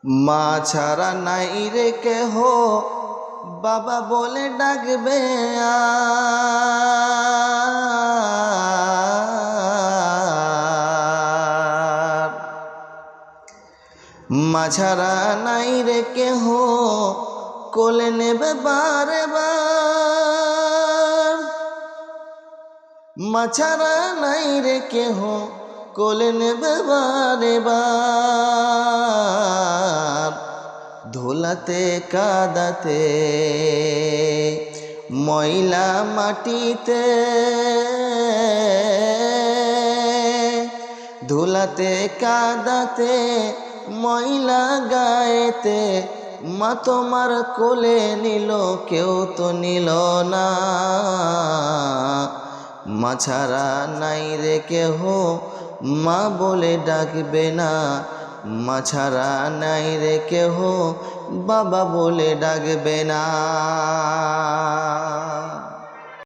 মা ছাড়া নাই রে কেহ বাবা বলে ডাকবে আর। মা ছাড়া নাই রে কেহ কোলে নেবে বারে বার। মা ছাড়া নাই রে কেহ কোলে নেবে বারে বার। ধুলাতে কাদাতে ময়লা মাটিতে, ধুলাতে কাদাতে ময়লা গায়েতে মা তোমার কোলে নিল কেউ তো নিল না। মা ছাড়া নাই রে কেহ মা বলে ডাকবে না। মা ছাড়া নাই রে কেহ বাবা বলে ডাকবে না।